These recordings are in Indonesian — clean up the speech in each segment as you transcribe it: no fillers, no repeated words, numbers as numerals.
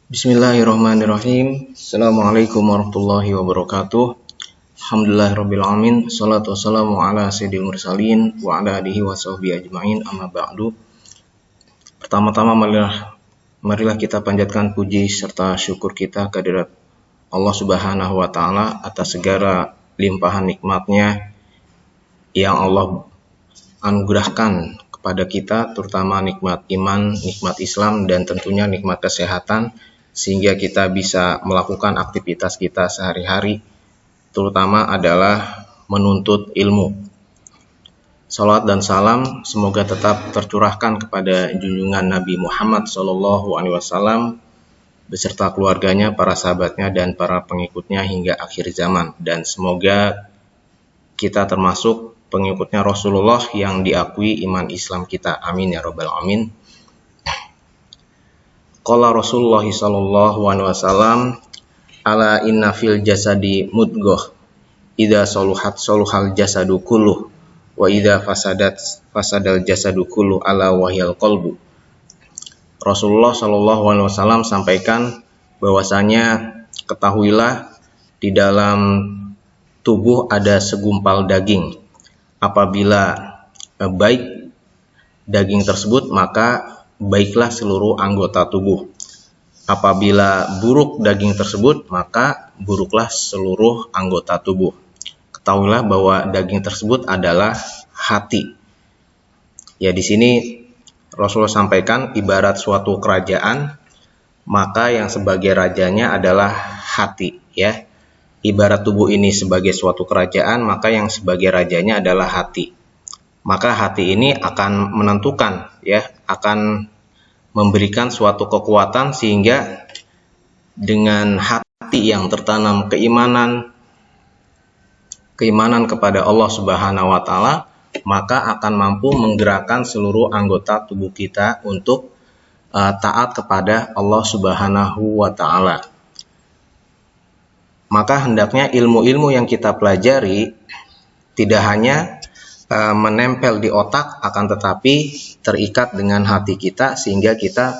Bismillahirrahmanirrahim. Assalamualaikum warahmatullahi wabarakatuh. Alhamdulillahirrabbilalamin. Salatu wassalamu ala sayyidil mursalin wa ala alihi wa sahbihi ajma'in, amma ba'du. Pertama-tama marilah kita panjatkan puji serta syukur kita kehadirat Allah Subhanahu wa Ta'ala atas segala limpahan nikmatnya yang Allah anugerahkan kepada kita, terutama nikmat iman, nikmat Islam, dan tentunya nikmat kesehatan, sehingga kita bisa melakukan aktivitas kita sehari-hari, terutama adalah menuntut ilmu. Salawat dan salam semoga tetap tercurahkan kepada junjungan Nabi Muhammad SAW beserta keluarganya, para sahabatnya, dan para pengikutnya hingga akhir zaman. Dan semoga kita termasuk pengikutnya Rasulullah yang diakui iman Islam kita. Amin ya rabbal alamin. Qala Rasulullah sallallahu alaihi wasallam, ala inna fil jasadi mudghah, idza saluhat saluhal jasadu kulluh, wa idza fasadat fasadal jasadu kulluh, ala wahyal qalbu. Rasulullah sallallahu alaihi wasallam sampaikan bahwasanya ketahuilah di dalam tubuh ada segumpal daging. Apabila baik daging tersebut, maka baiklah seluruh anggota tubuh. Apabila buruk daging tersebut, maka buruklah seluruh anggota tubuh. Ketahuilah bahwa daging tersebut adalah hati. Ya, di sini Rasulullah sampaikan ibarat suatu kerajaan, maka yang sebagai rajanya adalah hati, ya. Ibarat tubuh ini sebagai suatu kerajaan, maka yang sebagai rajanya adalah hati. Maka hati ini akan menentukan, ya, akan memberikan suatu kekuatan, sehingga dengan hati yang tertanam keimanan kepada Allah Subhanahu wa Ta'ala, maka akan mampu menggerakkan seluruh anggota tubuh kita untuk taat kepada Allah Subhanahu wa Ta'ala. Maka hendaknya ilmu-ilmu yang kita pelajari tidak hanya menempel di otak, akan tetapi terikat dengan hati kita, sehingga kita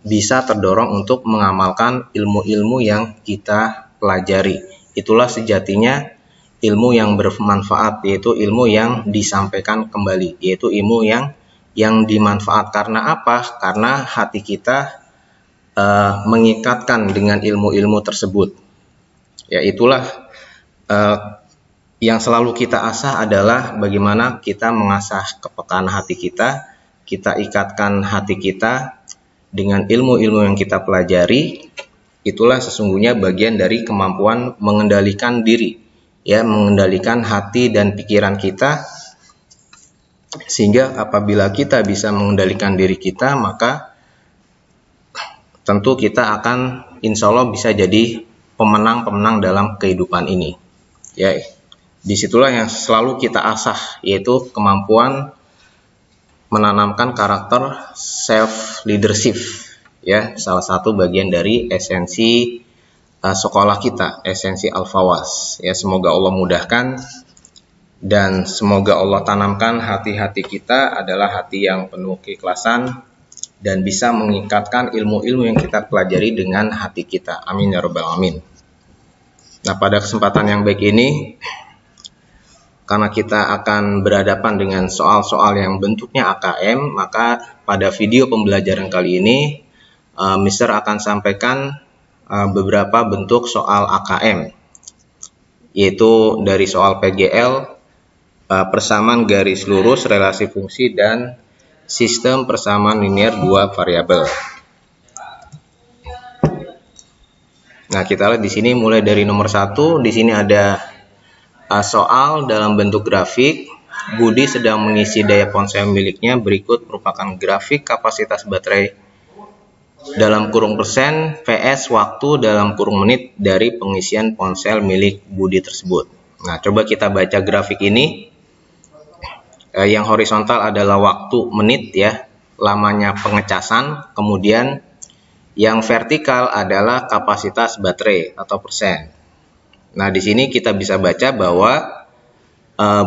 bisa terdorong untuk mengamalkan ilmu-ilmu yang kita pelajari. Itulah sejatinya ilmu yang bermanfaat, yaitu ilmu yang disampaikan kembali, yaitu ilmu yang dimanfaat. Karena apa? Karena hati kita mengikatkan dengan ilmu-ilmu tersebut. Ya, itulah yang selalu kita asah adalah bagaimana kita mengasah kepekaan hati kita. Kita ikatkan hati kita dengan ilmu-ilmu yang kita pelajari. Itulah sesungguhnya bagian dari kemampuan mengendalikan diri, ya, mengendalikan hati dan pikiran kita. Sehingga apabila kita bisa mengendalikan diri kita, maka tentu kita akan insya Allah bisa jadi pemenang-pemenang dalam kehidupan ini. Ya, disitulah yang selalu kita asah, yaitu kemampuan menanamkan karakter self leadership. Ya, salah satu bagian dari esensi sekolah kita, esensi Al-Fawas. Ya, semoga Allah mudahkan dan semoga Allah tanamkan hati-hati kita adalah hati yang penuh keikhlasan dan bisa mengikatkan ilmu-ilmu yang kita pelajari dengan hati kita. Amin ya rabbal alamin. Nah, pada kesempatan yang baik ini, karena kita akan berhadapan dengan soal-soal yang bentuknya AKM, maka pada video pembelajaran kali ini Mister akan sampaikan beberapa bentuk soal AKM, yaitu dari soal PGL, persamaan garis lurus, relasi fungsi, dan sistem persamaan linear dua variabel. Nah, kita lihat di sini mulai dari nomor 1. Di sini ada soal dalam bentuk grafik. Budi sedang mengisi daya ponsel miliknya. Berikut merupakan grafik kapasitas baterai dalam kurung persen vs waktu dalam kurung menit dari pengisian ponsel milik Budi tersebut. Nah, coba kita baca grafik ini. Yang horizontal adalah waktu menit, ya, lamanya pengecasan. Kemudian yang vertikal adalah kapasitas baterai atau persen. Nah, di sini kita bisa baca bahwa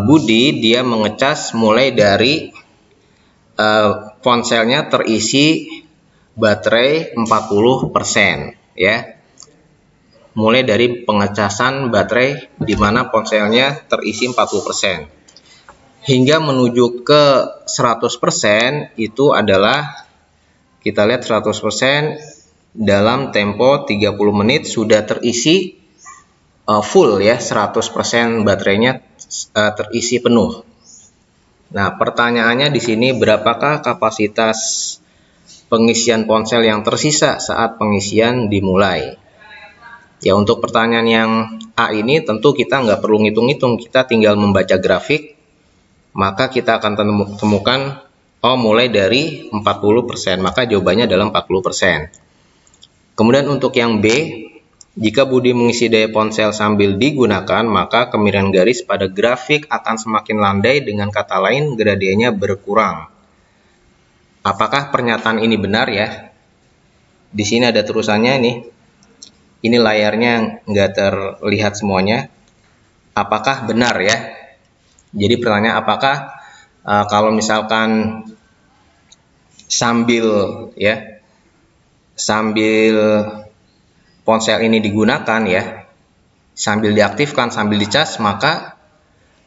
Budi dia mengecas mulai dari ponselnya terisi baterai 40% ya. Mulai dari pengecasan baterai di mana ponselnya terisi 40%. Hingga menuju ke 100% itu adalah kita lihat 100% dalam tempo 30 menit sudah terisi full ya, 100% baterainya terisi penuh. Nah, pertanyaannya di sini berapakah kapasitas pengisian ponsel yang tersisa saat pengisian dimulai? Ya, untuk pertanyaan yang A ini tentu kita nggak perlu ngitung-ngitung, kita tinggal membaca grafik, maka kita akan temukan mulai dari 40%, maka jawabannya adalah 40%. Kemudian untuk yang B, jika Budi mengisi daya ponsel sambil digunakan, maka kemiringan garis pada grafik akan semakin landai, dengan kata lain gradiennya berkurang. Apakah pernyataan ini benar ya? Di sini ada terusannya nih. Ini layarnya nggak terlihat semuanya. Apakah benar ya? Jadi pertanyaan apakah kalau misalkan sambil ponsel ini digunakan ya, sambil diaktifkan, sambil dicas, maka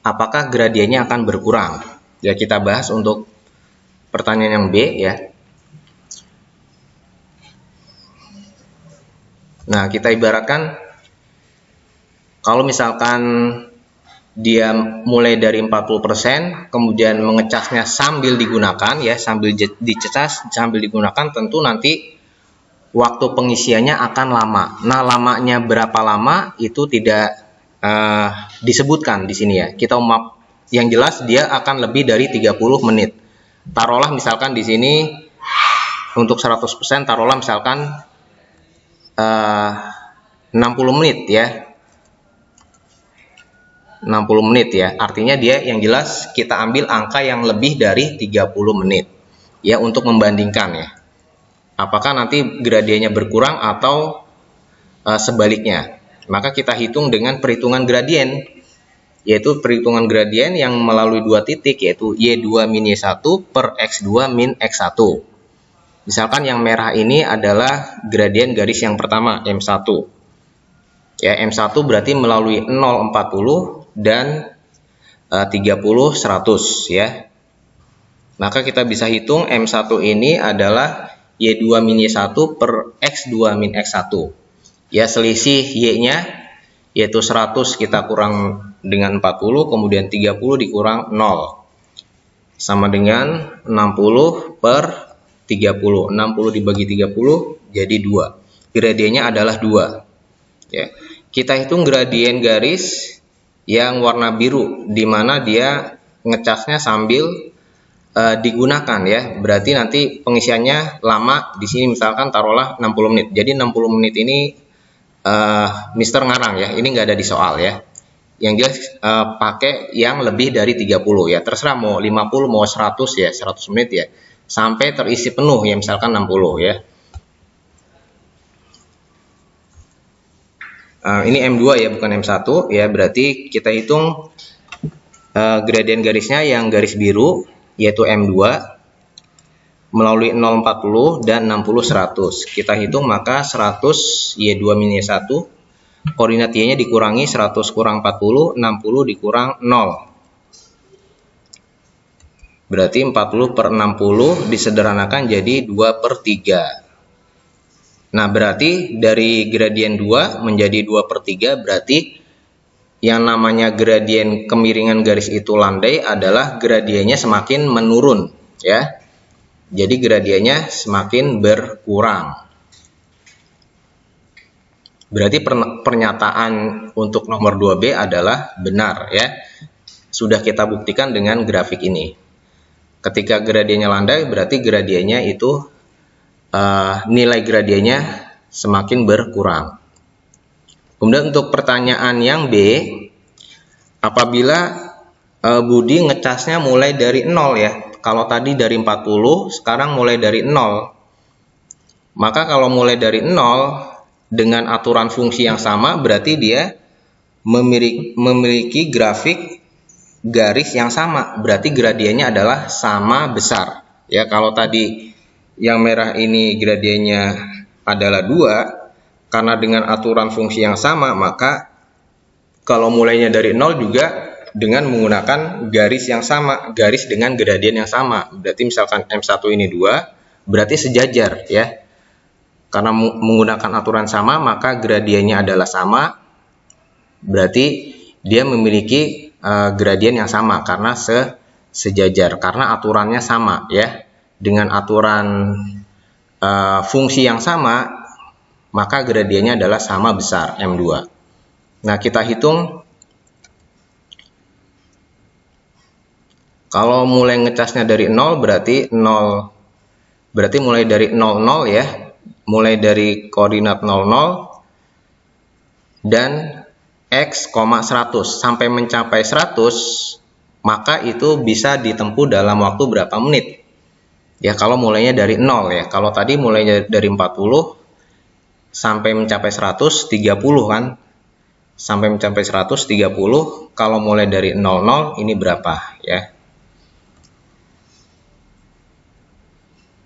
apakah gradiennya akan berkurang? Ya, kita bahas untuk pertanyaan yang B ya. Nah, kita ibaratkan kalau misalkan dia mulai dari 40%, kemudian mengecasnya sambil digunakan ya, sambil dicas, sambil digunakan, tentu nanti waktu pengisiannya akan lama. Nah, lamanya berapa lama itu tidak disebutkan di sini ya. Kita yang jelas dia akan lebih dari 30 menit. Taruhlah misalkan di sini untuk 100% taruhlah misalkan 60 menit ya. 60 menit ya. Artinya dia yang jelas kita ambil angka yang lebih dari 30 menit ya, untuk membandingkan ya. Apakah nanti gradiennya berkurang atau sebaliknya. Maka kita hitung dengan perhitungan gradien, yaitu perhitungan gradien yang melalui dua titik, yaitu Y2 min Y1 per X2 min X1. Misalkan yang merah ini adalah gradien garis yang pertama, M1. Ya, M1 berarti melalui 0, 40 dan 30, 100 ya. Maka kita bisa hitung M1 ini adalah Y2 min Y1 per X2 min X1. Ya, selisih Y-nya yaitu 100 kita kurang dengan 40, kemudian 30 dikurang 0. Sama dengan 60 per 30. 60 dibagi 30 jadi 2. Gradiennya adalah 2. Ya. Kita hitung gradien garis yang warna biru, di mana dia ngecasnya sambil digunakan ya. Berarti nanti pengisiannya lama. Di sini misalkan taruhlah 60 menit. Jadi 60 menit ini Mister ngarang ya. Ini nggak ada di soal ya. Yang jelas pakai yang lebih dari 30 ya. Terserah mau 50 mau 100 ya, 100 menit ya. Sampai terisi penuh ya, misalkan 60 ya. Ini M2 ya, bukan M1 ya. Berarti kita hitung gradien garisnya yang garis biru, yaitu M2 melalui 0,40 dan 60, 100. Kita hitung maka 100 Y2 min Y1, koordinat Y-nya dikurangi 100 kurang 40, 60 dikurang 0. Berarti 40 per 60 disederhanakan jadi 2 per 3. Nah, berarti dari gradien 2 menjadi 2 per 3, berarti yang namanya gradien kemiringan garis itu landai adalah gradiennya semakin menurun ya. Jadi gradiennya semakin berkurang. Berarti pernyataan untuk nomor 2B adalah benar ya. Sudah kita buktikan dengan grafik ini. Ketika gradiennya landai, berarti gradiennya itu nilai gradiennya semakin berkurang. Kemudian untuk pertanyaan yang B, apabila Budi ngecasnya mulai dari 0 ya. Kalau tadi dari 40, sekarang mulai dari 0. Maka kalau mulai dari 0 dengan aturan fungsi yang sama, berarti dia memiliki grafik garis yang sama, berarti gradiennya adalah sama besar ya. Kalau tadi yang merah ini gradiennya adalah 2, karena dengan aturan fungsi yang sama, maka kalau mulainya dari 0 juga dengan menggunakan garis yang sama, garis dengan gradien yang sama. Berarti misalkan M1 ini 2, berarti sejajar ya. Karena menggunakan aturan sama, maka gradiennya adalah sama. Berarti dia memiliki gradien yang sama karena sejajar, karena aturannya sama ya. Dengan aturan fungsi yang sama, maka gradiennya adalah sama besar M2. Nah, kita hitung. Kalau mulai ngecasnya dari 0 berarti mulai dari 00 ya. Mulai dari koordinat 00 dan X, 100 sampai mencapai 100, maka itu bisa ditempuh dalam waktu berapa menit? Ya, kalau mulainya dari 0 ya. Kalau tadi mulainya dari 40 sampai mencapai 100, 30 kan? Sampai mencapai 130, kalau mulai dari 00 ini berapa ya?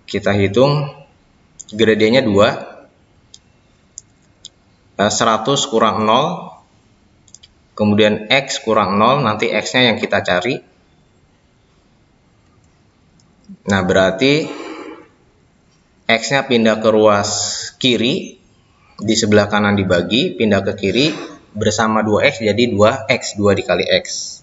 Kita hitung gradiennya 2. 100 kurang 0, kemudian X kurang 0, nanti X-nya yang kita cari. Nah, berarti X-nya pindah ke ruas kiri, di sebelah kanan dibagi, pindah ke kiri, bersama 2X jadi 2X, 2 dikali X.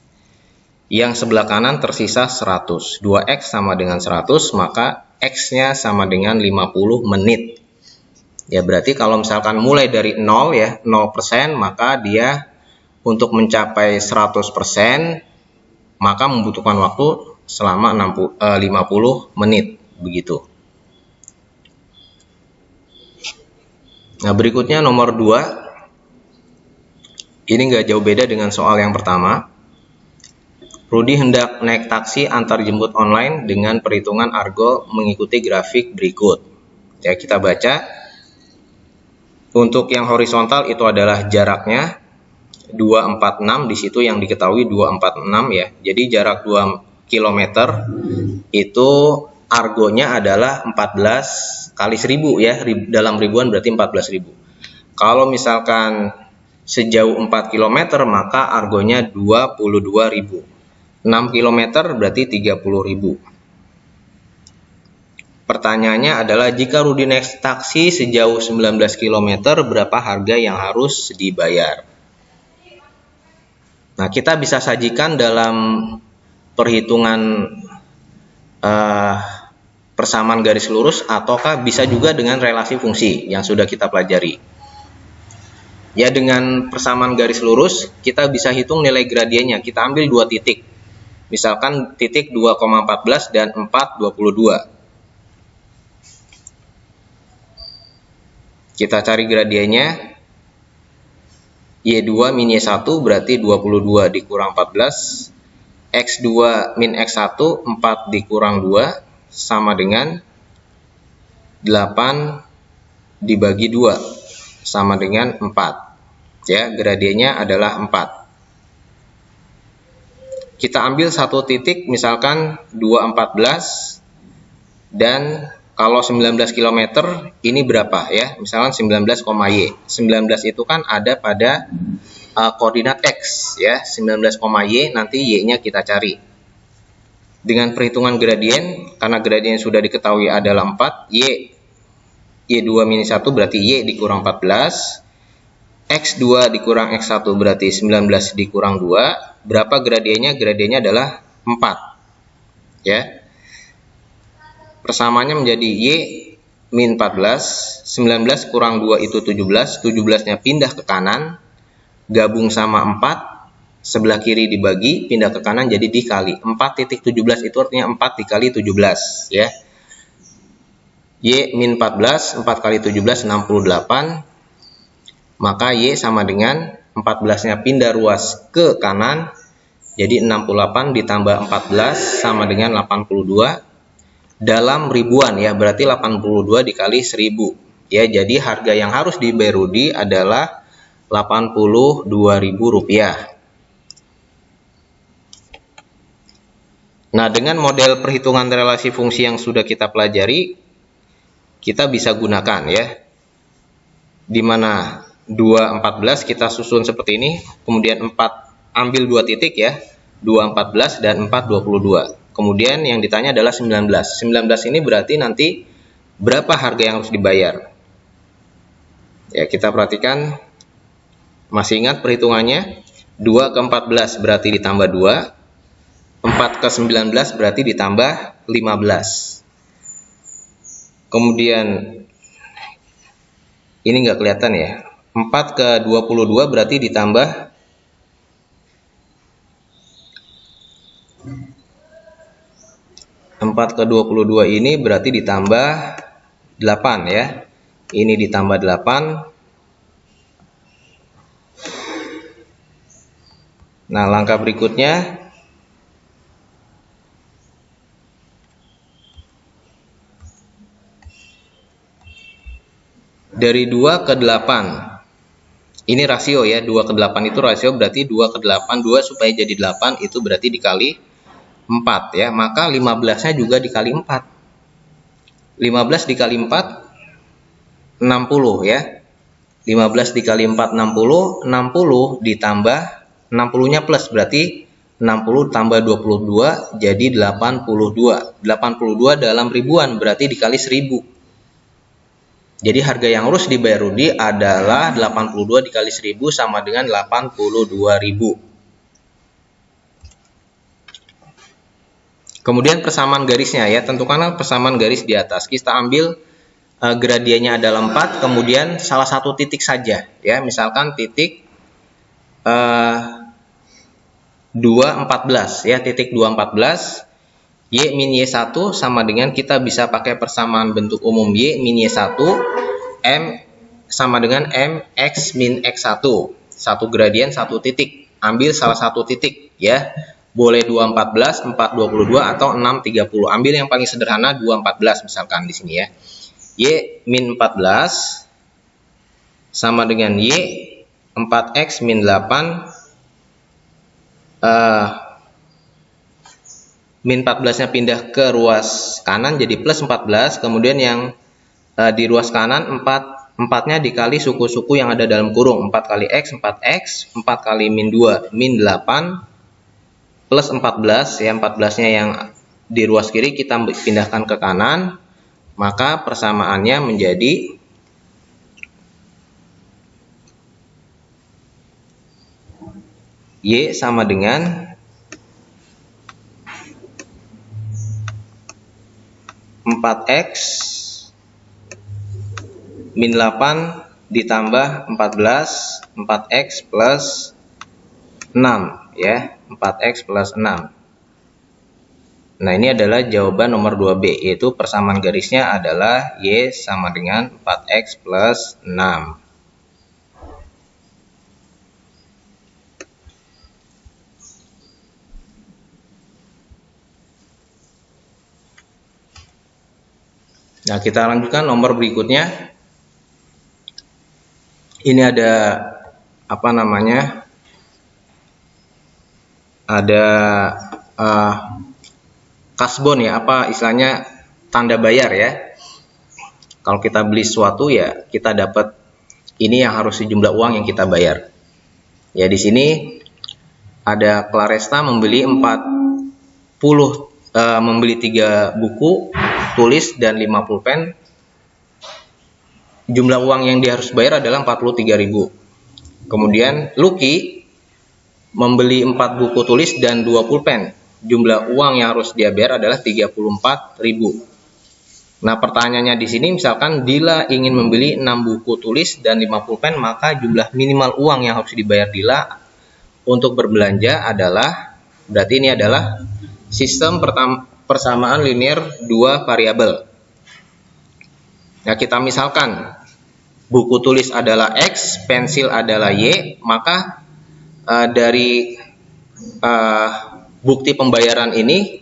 Yang sebelah kanan tersisa 100, 2X sama dengan 100, maka X-nya sama dengan 50 menit. Ya, berarti kalau misalkan mulai dari 0 ya, 0%, maka dia untuk mencapai 100%, maka membutuhkan waktu selama 50 menit, begitu. Nah, berikutnya nomor 2. Ini nggak jauh beda dengan soal yang pertama. Rudi hendak naik taksi antar jemput online dengan perhitungan argo mengikuti grafik berikut. Ya, kita baca. Untuk yang horizontal itu adalah jaraknya 246, di situ yang diketahui 246 ya. Jadi jarak 2 km itu argonya adalah 14 kali 1000 ya. Dalam ribuan berarti 14.000. Kalau misalkan sejauh 4 km maka argonya 22.000. 6 km berarti 30.000. Pertanyaannya adalah jika Rudi naik taksi sejauh 19 km, berapa harga yang harus dibayar? Nah, kita bisa sajikan dalam perhitungan persamaan garis lurus, ataukah bisa juga dengan relasi fungsi yang sudah kita pelajari. Ya, dengan persamaan garis lurus, kita bisa hitung nilai gradiennya. Kita ambil 2 titik. Misalkan titik 2,14 dan 4,22. Kita cari gradiennya. Y2 min Y1 berarti 22 dikurang 14. X2 min X1, 4 dikurang 2, sama dengan 8 dibagi 2, sama dengan 4. Ya, gradiennya adalah 4. Kita ambil satu titik, misalkan 2,14, dan kalau 19 km ini berapa ya? Misalkan 19, Y. 19 itu kan ada pada koordinat X ya. 19, Y, nanti Y-nya kita cari. Dengan perhitungan gradien, karena gradien sudah diketahui adalah 4, Y2 min 1 berarti Y dikurang 14. X2 dikurang X1 berarti 19 dikurang 2. Berapa gradiennya? Gradiennya adalah 4. Ya. Persamaannya menjadi Y min 14. 19 kurang 2 itu 17. 17-nya pindah ke kanan. Gabung sama 4. Sebelah kiri dibagi, pindah ke kanan jadi dikali. 4,17 itu artinya 4 dikali 17. Ya. Y min 14, 4 kali 17, 68. Maka Y sama dengan 14-nya pindah ruas ke kanan, jadi 68 ditambah 14 sama dengan 82 dalam ribuan ya, berarti 82 dikali 1000 ya. Jadi harga yang harus dibayar Rudi adalah Rp82.000. Nah, dengan model perhitungan relasi fungsi yang sudah kita pelajari, kita bisa gunakan ya. Dimana 2, 14 kita susun seperti ini, kemudian 4 ambil 2 titik ya, 2, 14 dan 4, 22. Kemudian yang ditanya adalah 19. 19 ini berarti nanti berapa harga yang harus dibayar. Ya, kita perhatikan, masih ingat perhitungannya? 2 ke 14 berarti ditambah 2, 4 ke 19 berarti ditambah 15. Kemudian ini nggak kelihatan ya, 4 ke 22 berarti ditambah 4 ke 22 ini berarti ditambah 8 ya. Ini ditambah 8. Nah, langkah berikutnya dari 2 ke 8. Ini rasio ya, 2 ke 8 itu rasio, berarti 2 ke 8, 2 supaya jadi 8 itu berarti dikali 4 ya. Maka 15-nya juga dikali 4. 15 dikali 4 60 ya. 15 dikali 4 60, 60 ditambah 60-nya plus berarti 60 tambah 22 jadi 82. 82 dalam ribuan berarti dikali 1000. Jadi harga yang harus dibayar Rudi adalah 82 dikali 1000 sama dengan 82.000. Kemudian persamaan garisnya ya, tentukan persamaan garis di atas. Kita ambil gradiennya adalah 4, kemudian salah satu titik saja ya, misalkan titik 2, 14 ya, titik 2, 14. Y min Y1 sama dengan, kita bisa pakai persamaan bentuk umum Y min Y1, M sama dengan M X min X1. Satu gradien, satu titik. Ambil salah satu titik ya. Boleh 2, 14, 4, 22 atau 6, 30. Ambil yang paling sederhana 2, 14 misalkan di sini ya. Y min 14 sama dengan Y 4X min 8. Min 14-nya pindah ke ruas kanan jadi plus 14. Kemudian yang di ruas kanan 4-nya dikali suku-suku yang ada dalam kurung. 4 kali X, 4X, 4 kali min 2, min 8, plus 14. Ya, 14-nya yang di ruas kiri kita pindahkan ke kanan. Maka persamaannya menjadi Y sama dengan 4X min 8 ditambah 14, 4X plus 6 ya, 4X plus 6. Nah, ini adalah jawaban nomor 2B, yaitu persamaan garisnya adalah Y sama dengan 4X plus 6. Nah, kita lanjutkan nomor berikutnya. Ini ada apa namanya? Ada kasbon ya, apa istilahnya, tanda bayar ya. Kalau kita beli sesuatu ya, kita dapat ini yang harus sejumlah uang yang kita bayar. Ya, di sini ada Claresta membeli 3 buku tulis dan 5 pulpen. Jumlah uang yang dia harus bayar adalah 43.000. Kemudian Lucky membeli 4 buku tulis dan 2 pulpen. Jumlah uang yang harus dia bayar adalah 34.000. Nah, pertanyaannya di sini misalkan Dila ingin membeli 6 buku tulis dan 5 pulpen, maka jumlah minimal uang yang harus dibayar Dila untuk berbelanja adalah, berarti ini adalah sistem persamaan linear 2 variabel. Nah, kita misalkan buku tulis adalah X, pensil adalah Y, maka dari bukti pembayaran ini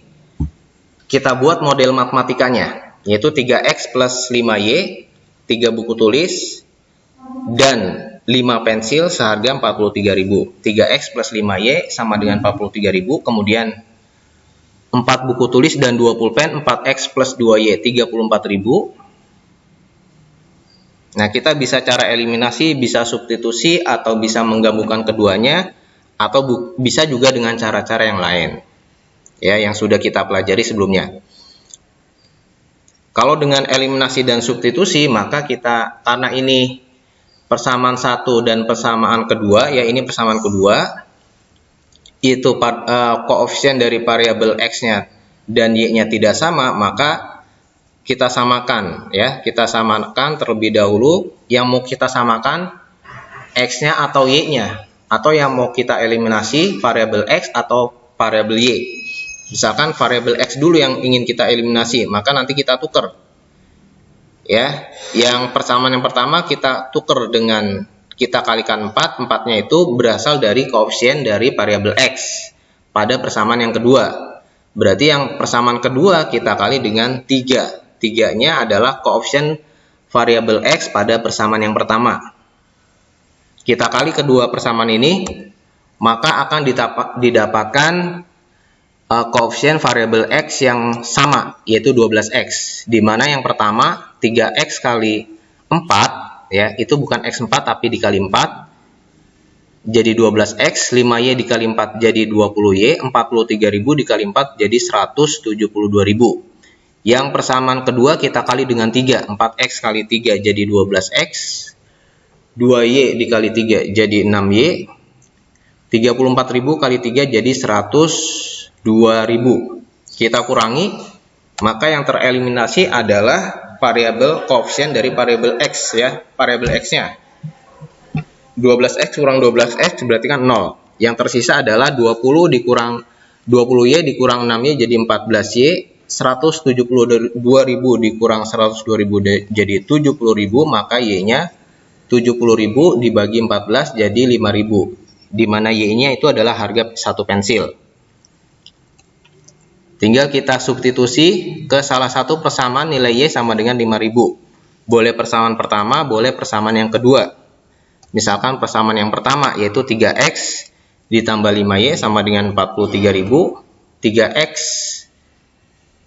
kita buat model matematikanya, yaitu 3X plus 5Y, 3 buku tulis dan 5 pensil seharga 43.000. 3X plus 5Y sama dengan 43.000, kemudian 4 buku tulis dan 2 pulpen, 4X plus 2Y 34.000. Nah, kita bisa cara eliminasi, bisa substitusi, atau bisa menggabungkan keduanya, atau bisa juga dengan cara-cara yang lain, ya, yang sudah kita pelajari sebelumnya. Kalau dengan eliminasi dan substitusi, maka kita, karena ini persamaan satu dan persamaan kedua, ya ini persamaan kedua, itu koefisien dari variabel x-nya dan y-nya tidak sama, maka kita samakan, ya, kita samakan terlebih dahulu. Yang mau kita samakan x-nya atau y-nya, atau yang mau kita eliminasi variabel x atau variabel y. Misalkan variabel x dulu yang ingin kita eliminasi, maka nanti kita tuker, ya. Yang persamaan yang pertama kita tuker dengan kita kalikan 4, 4-nya itu berasal dari koefisien dari variabel x pada persamaan yang kedua. Berarti yang persamaan kedua kita kali dengan 3. 3-nya adalah koefisien variabel x pada persamaan yang pertama. Kita kali kedua persamaan ini, maka akan didapatkan koefisien variabel x yang sama, yaitu 12x. Di mana yang pertama 3x kali 4, ya, itu bukan x4 tapi dikali 4 jadi 12x, 5y dikali 4 jadi 20y, 43.000 dikali 4 jadi 172.000. Yang persamaan kedua kita kali dengan 3, 4x kali 3 jadi 12x, 2y dikali 3 jadi 6y, 34.000 kali 3 jadi 102.000. Kita kurangi, maka yang tereliminasi adalah variabel koefisien dari variabel x, ya, variabel x-nya. 12x kurang 12x berarti kan 0. Yang tersisa adalah 20 dikurang 20y dikurang 6y jadi 14y, 172.000 dikurang 102.000 jadi 70.000, maka y-nya 70.000 dibagi 14 jadi 5.000. Di mana y-nya itu adalah harga satu pensil. Tinggal kita substitusi ke salah satu persamaan nilai y sama dengan 5.000. Boleh persamaan pertama, boleh persamaan yang kedua. Misalkan persamaan yang pertama yaitu 3x ditambah 5y sama dengan 43.000. 3x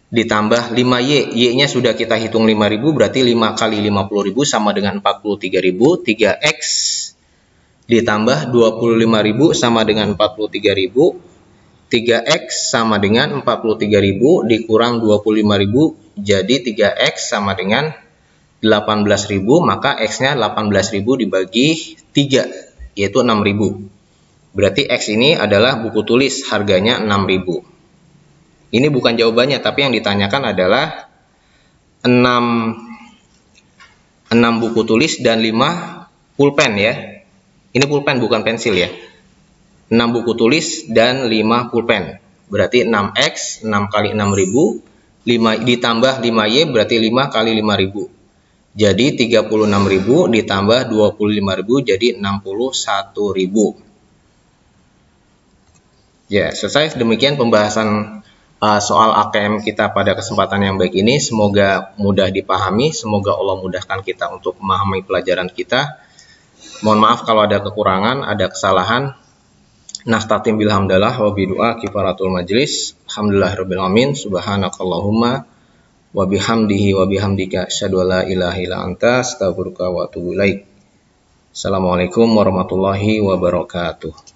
ditambah 5y, y-nya sudah kita hitung 5.000, berarti 5 kali 50.000 sama dengan 43.000. 3x ditambah 25.000 sama dengan 43.000. 3x sama dengan 43.000 dikurang 25.000 jadi 3x sama dengan 18.000, maka x-nya 18.000 dibagi 3 yaitu 6.000. Berarti x ini adalah buku tulis, harganya 6.000. Ini bukan jawabannya, tapi yang ditanyakan adalah 6 buku tulis dan 5 pulpen, ya. Ini pulpen bukan pensil, ya. 6 buku tulis dan 5 pulpen. Berarti 6x, 6 kali 6.000, 5 ditambah 5y berarti 5 kali 5.000. Jadi 36.000 ditambah 25.000 jadi 61.000. Ya, selesai. Demikian pembahasan soal AKM kita pada kesempatan yang baik ini. Semoga mudah dipahami, semoga Allah mudahkan kita untuk memahami pelajaran kita. Mohon maaf kalau ada kekurangan, ada kesalahan. Naftatim bilhamdalah wa bidu'a kifaratul majlis. Alhamdulillahirabbil alamin. Subhanakallahumma wa bihamdihi wa bihamdika asyhadu an la ilaha illa anta astaghfiruka wa atubu ilaik. Assalamualaikum warahmatullahi wabarakatuh.